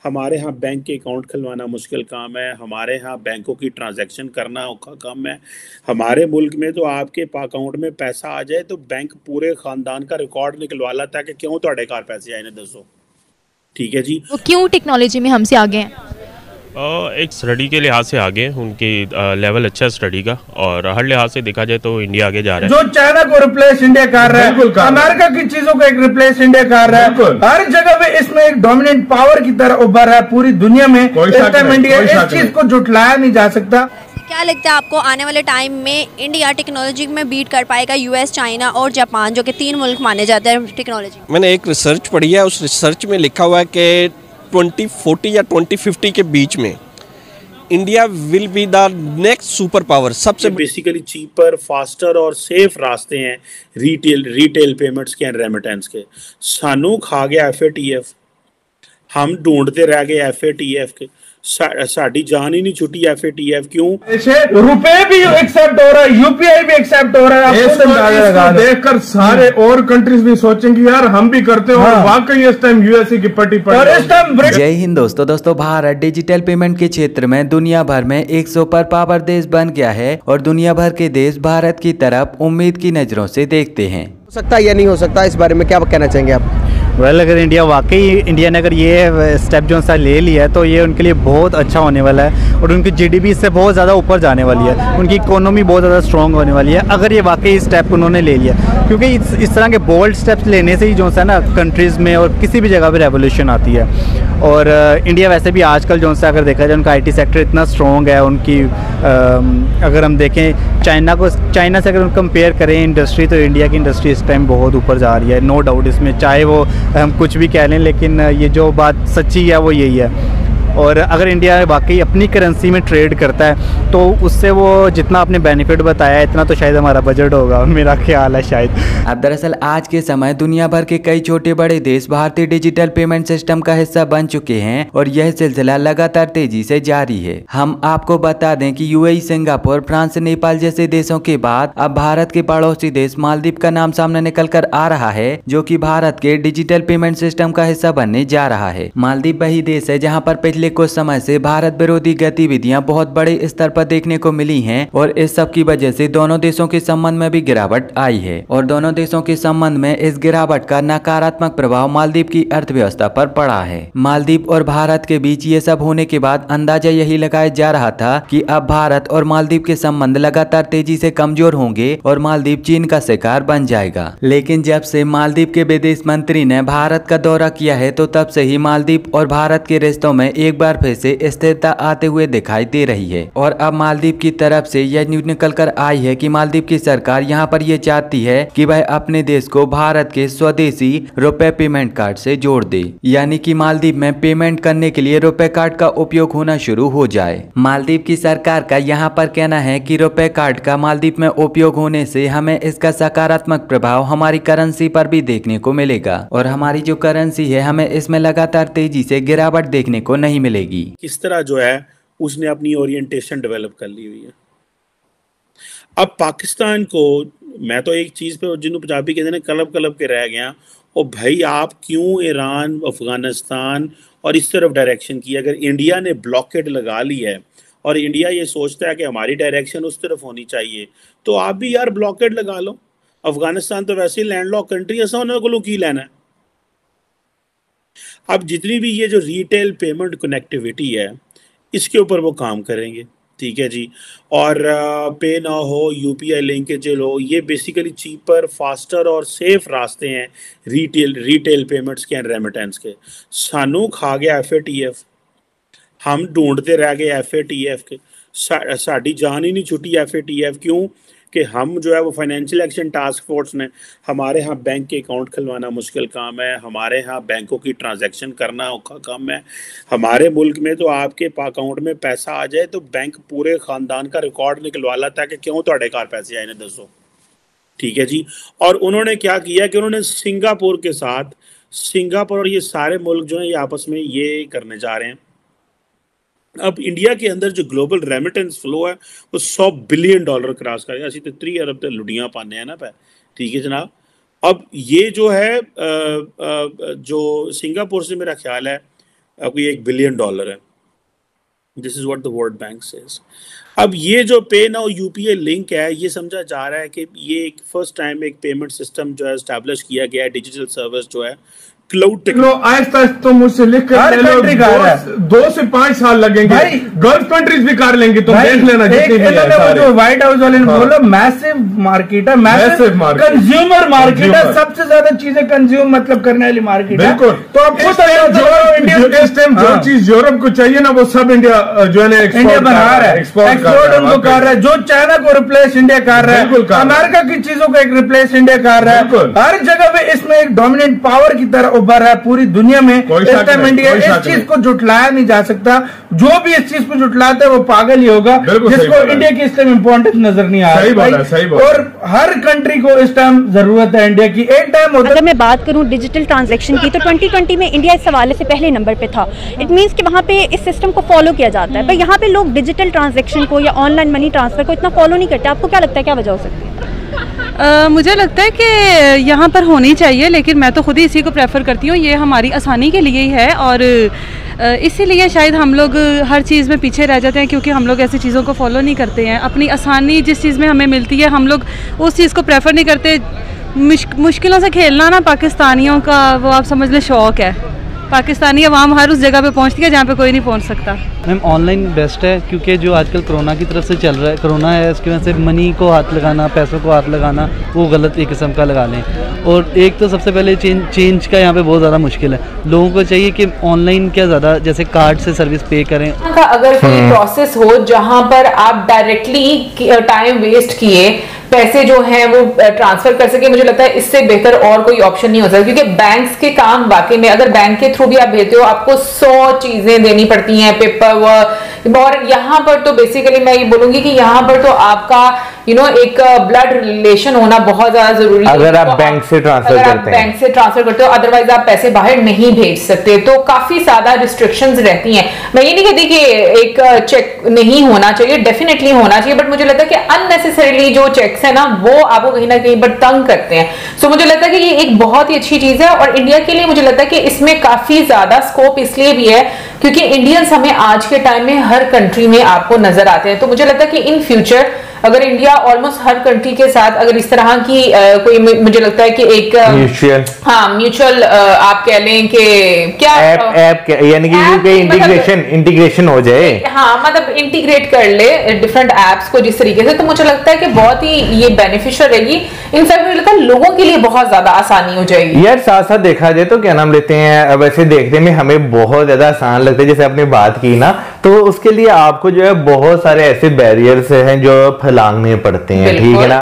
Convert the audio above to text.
हमारे यहाँ बैंक के अकाउंट खुलवाना मुश्किल काम है, हमारे यहाँ बैंकों की ट्रांजैक्शन करना औखा काम है। हमारे मुल्क में तो आपके अकाउंट में पैसा आ जाए तो बैंक पूरे खानदान का रिकॉर्ड निकलवा लाता है कि क्यों ਤੁਹਾਡੇ घर पैसे आए ने दसो। ठीक है जी। वो क्यों टेक्नोलॉजी में हमसे आगे हैं? एक स्टडी के लिहाज से आगे उनकी लेवल अच्छा है स्टडी का, और हर लिहाज से देखा जाए तो इंडिया आगे जा रहा है। जो चाइना को रिप्लेस इंडिया कर रहा है, अमेरिका की चीजों को एक रिप्लेस इंडिया कर रहा है, हर जगह पे इसमें एक डोमिनेंट पावर की तरह उभर है पूरी दुनिया में। इस टाइम इंडिया इस चीज को जुटलाया नहीं जा सकता। क्या लगता है आपको आने वाले टाइम में इंडिया टेक्नोलॉजी में बीट कर पाएगा यूएस, चाइना और जापान, जो कि 3 मुल्क माने जाते हैं टेक्नोलॉजी? मैंने एक रिसर्च पढ़ी है, उस रिसर्च में लिखा हुआ है कि 2040 या 2050 के बीच में India will be the next super power. सबसे बेसिकली चीपर, फास्टर और सेफ रास्ते हैं रिटेल पेमेंट्स के एंड रेमिटेंस के। सानू खा गया FATF, हम ढूंढते रह गए FATF के, साड़ी जान ही नहीं छुट्टी FATF क्यों? रुपए भी एक्सेप्ट हो रहा है, UPI भी एक्सेप्ट हो रहा है। इसको देखकर सारे और कंट्रीज भी सोचेंगे यार हम भी करते हो। वाकई इस टाइम यूएसए की पट्टी पर। जय हिंद दोस्तों भारत डिजिटल पेमेंट के क्षेत्र में दुनिया भर में एक सुपर पावर देश बन गया है और दुनिया भर के देश भारत की तरफ उम्मीद की नजरों से देखते हैं। हो सकता है या नहीं हो सकता, इस बारे में क्या कहना चाहेंगे आप? अगर इंडिया ने अगर ये स्टेप जो सा ले लिया है तो ये उनके लिए बहुत अच्छा होने वाला है और उनकी GDP से बहुत ज़्यादा ऊपर जाने वाली है, उनकी इकोनॉमी बहुत ज़्यादा स्ट्रॉन्ग होने वाली है अगर ये वाकई स्टेप उन्होंने ले लिया। क्योंकि इस तरह के बोल्ड स्टेप्स लेने से ही जो सा ना कंट्रीज़ में और किसी भी जगह पे रेवोल्यूशन आती है। और इंडिया वैसे भी आजकल जो सा अगर देखा जाए उनका IT सेक्टर इतना स्ट्रॉन्ग है, उनकी अगर हम देखें चाइना से अगर हम कंपेयर करें इंडस्ट्री, तो इंडिया की इंडस्ट्री इस टाइम बहुत ऊपर जा रही है, नो डाउट इसमें, चाहे वो हम कुछ भी कह लें, लेकिन ये जो बात सच्ची है वो यही है। और अगर इंडिया वाकई अपनी करेंसी में ट्रेड करता है तो उससे वो जितना आपने बेनिफिट बताया इतना तो शायद हमारा बजट होगा, मेरा ख्याल है शायद। अब दरअसल आज के समय दुनिया भर के कई छोटे बड़े देश भारतीय डिजिटल पेमेंट सिस्टम का हिस्सा बन चुके हैं और यह सिलसिला लगातार तेजी से जारी है। हम आपको बता दें कि UAE, सिंगापुर, फ्रांस, नेपाल जैसे देशों के बाद अब भारत के पड़ोसी देश मालदीव का नाम सामने निकल कर आ रहा है, जो कि भारत के डिजिटल पेमेंट सिस्टम का हिस्सा बनने जा रहा है। मालदीव वही देश है जहाँ पर पिछले कुछ समय से भारत विरोधी गतिविधियां बहुत बड़े स्तर पर देखने को मिली हैं और इस सब की वजह से दोनों देशों के संबंध में भी गिरावट आई है और दोनों देशों के संबंध में इस गिरावट का नकारात्मक प्रभाव मालदीव की अर्थव्यवस्था पर पड़ा है। मालदीव और भारत के बीच ये सब होने के बाद अंदाजा यही लगाया जा रहा था कि अब भारत और मालदीव के संबंध लगातार तेजी से कमजोर होंगे और मालदीव चीन का शिकार बन जाएगा। लेकिन जब से मालदीव के विदेश मंत्री ने भारत का दौरा किया है तो तब से ही मालदीव और भारत के रिश्तों में एक बार फिर से स्थिरता आते हुए दिखाई दे रही है। और अब मालदीव की तरफ से यह न्यूज निकल कर आई है कि मालदीव की सरकार यहां पर यह चाहती है कि वह अपने देश को भारत के स्वदेशी रुपए पेमेंट कार्ड से जोड़ दे, यानी कि मालदीव में पेमेंट करने के लिए रुपए कार्ड का उपयोग होना शुरू हो जाए। मालदीव की सरकार का यहाँ पर कहना है कि रुपए कार्ड का मालदीव में उपयोग होने से हमें इसका सकारात्मक प्रभाव हमारी करेंसी पर भी देखने को मिलेगा और हमारी जो करेंसी है हमें इसमें लगातार तेजी से गिरावट देखने को नहीं मिलेगी। किस तरह जो है उसने अपनी ओरिएंटेशन डेवलप कर ली हुई है। अब पाकिस्तान को मैं तो एक चीज़ पे जिन्हों पंजाबी कहते हैं कलब के रह गया, और भाई आप क्यों ईरान, अफगानिस्तान और इस तरफ डायरेक्शन की? अगर इंडिया ने ब्लॉकेट लगा ली है और इंडिया ये सोचता है कि हमारी डायरेक्शन उस तरफ होनी चाहिए, तो आप भी यार ब्लॉकेट लगा लो। अफगानिस्तान तो वैसे ही लैंडलॉक कंट्री है, ऐसा होने को की लेना है। अब जितनी भी ये जो रिटेल पेमेंट कनेक्टिविटी है इसके ऊपर वो काम करेंगे, ठीक है जी। और पे ना हो, UPI लिंकेज हो, ये बेसिकली चीपर, फास्टर और सेफ रास्ते हैं रिटेल पेमेंट्स के एंड रेमिटेंस के। सानू खा गया FATF, हम ढूंढते रह गए FATF के, साड़ी जान ही नहीं छुट्टी FATF क्यों? कि हम जो है वो फाइनेंशियल एक्शन टास्क फोर्स ने, हमारे यहाँ बैंक के अकाउंट खुलवाना मुश्किल काम है, हमारे यहाँ बैंकों की ट्रांजैक्शन करना औखा काम है। हमारे मुल्क में तो आपके अकाउंट में पैसा आ जाए तो बैंक पूरे ख़ानदान का रिकॉर्ड निकलवा लाता है कि क्यों ਤੁਹਾਡੇ घर पैसे आए ने दसो। ठीक है जी। और उन्होंने क्या किया कि उन्होंने सिंगापुर के साथ, सिंगापुर और ये सारे मुल्क जो हैं ये आपस में ये करने जा रहे हैं। अब इंडिया के अंदर जो ग्लोबल रेमिटेंस फ्लो है वो $100 बिलियन क्रॉस करेगा। असी तो 3 अरब तो लुड़ियाँ पाने हैं ना पे, ठीक है जनाब। अब ये जो है जो सिंगापुर से मेरा ख्याल है कोई $1 बिलियन है। This is what the world bank says. अब ये जो पे नाउ यूपीआई लिंक है, ये समझा जा रहा है कि ये एक फर्स्ट टाइम एक पेमेंट सिस्टम जो है एस्टैब्लिश किया गया है, डिजिटल सर्विस जो है क्लाउड आहिस्ता तो मुझसे लिख कर ले लो, 2 से 5 साल लगेंगे। गल्फ कंट्रीज भी कर लेंगे, तुम देख लेना। जो व्हाइट हाउस वाले ने बोला मैसिव मार्केट है, मैसिव कंज्यूमर मार्केट है, सबसे ज्यादा चीजें कंज्यूम मतलब करने वाली मार्केट है। बिल्कुल। तो अब इस टाइम जो चीज यूरोप को चाहिए ना, वो सब इंडिया जो है ना इंडिया बना रहा है, एक्सपोर्ट उनको कर रहा है। जो चाइना को रिप्लेस इंडिया कर रहा है, अमेरिका की चीजों को एक रिप्लेस इंडिया कर रहा है। हर जगह पे इसमें एक डोमिनेंट पावर की तरह उभर रहा है पूरी दुनिया में। इस टाइम इंडिया इस चीज को जुटलाया नहीं जा सकता। जो भी इस चीज को जुटलाता है वो पागल ही होगा, जिसको इंडिया की इस टाइम इंपॉर्टेंस नजर नहीं आ रही। और हर कंट्री को इस टाइम जरूरत है इंडिया की। एक टाइम होता है, अगर मैं बात करूं डिजिटल ट्रांजैक्शन की, तो 2020 में इंडिया इस हवाले से पहले नंबर पे था। इट मींस कि वहां पे इस सिस्टम को फॉलो किया जाता है, पर यहाँ पे लोग डिजिटल ट्रांजैक्शन को या ऑनलाइन मनी ट्रांसफर को इतना फॉलो नहीं करते। आपको क्या लगता है, क्या वजह हो सकती है? मुझे लगता है कि यहाँ पर होनी चाहिए, लेकिन मैं तो खुद ही इसी को प्रेफर करती हूँ। ये हमारी आसानी के लिए ही है और इसीलिए शायद हम लोग हर चीज़ में पीछे रह जाते हैं, क्योंकि हम लोग ऐसी चीज़ों को फॉलो नहीं करते हैं। अपनी आसानी जिस चीज़ में हमें मिलती है, हम लोग उस चीज़ को प्रेफर नहीं करते। मुश्किलों से खेलना ना पाकिस्तानियों का वो आप समझ लें शौक़ है। पाकिस्तानी अवाम हर उस जगह पे पहुंचती है जहाँ पे कोई नहीं पहुंच सकता। मैम ऑनलाइन बेस्ट है, क्योंकि जो आजकल कोरोना की तरफ से चल रहा है, कोरोना है, उसकी वजह से मनी को हाथ लगाना, पैसों को हाथ लगाना वो गलत एक किस्म का लगा लें। और एक तो सबसे पहले चेंज का यहाँ पे बहुत ज़्यादा मुश्किल है। लोगों को चाहिए कि ऑनलाइन क्या ज़्यादा जैसे कार्ड से सर्विस पे करें। अगर कोई प्रोसेस हो जहाँ पर आप डायरेक्टली टाइम वेस्ट किए पैसे जो हैं वो ट्रांसफर कर सके, मुझे लगता है इससे बेहतर और कोई ऑप्शन नहीं हो सकता। क्योंकि बैंक्स के काम वाकई में, अगर बैंक के थ्रू भी आप भेजते हो, आपको 100 चीजें देनी पड़ती हैं, पेपर वर्क। और यहाँ पर तो बेसिकली मैं ये बोलूंगी कि यहाँ पर तो आपका एक ब्लड रिलेशन होना बहुत ज्यादा जरूरी है। अगर आप बैंक से ट्रांसफर करते हो, अदरवाइज आप पैसे बाहर नहीं भेज सकते। तो काफी ज्यादा रिस्ट्रिक्शंस रहती हैं। मैं ये नहीं कहती कि एक चेक नहीं होना चाहिए, डेफिनेटली होना चाहिए, बट मुझे लगता है कि अननेसेसरीली जो चेक्स है ना, वो आपको कहीं ना कहीं पर तंग करते हैं। सो मुझे लगता है कि ये एक बहुत ही अच्छी चीज है। और इंडिया के लिए मुझे लगता है कि इसमें काफी ज्यादा स्कोप इसलिए भी है क्योंकि इंडियंस हमें आज के टाइम में हर कंट्री में आपको नजर आते हैं। तो मुझे लगता है कि इन फ्यूचर अगर इंडिया ऑलमोस्ट हर कंट्री के साथ अगर इस तरह की कोई, मुझे लगता है कि एक म्यूचुअल आप कह लें कि क्या ऐप यानी कि इंटीग्रेशन हो जाए, मतलब इंटीग्रेट कर ले डिफरेंट एप्स को जिस तरीके से, तो मुझे लगता है कि बहुत ही ये बेनिफिशियल रहेगी। इनफैक्ट मुझे लगता है लोगों के लिए बहुत ज्यादा आसानी हो जाएगी। यार साथ साथ देखा जाए तो क्या नाम लेते हैं, वैसे देखने में हमें बहुत ज्यादा आसान लगता है, जैसे आपने बात की ना, तो उसके लिए आपको जो है बहुत सारे ऐसे बैरियर्स हैं जो फैलाने पड़ते हैं, ठीक है ना।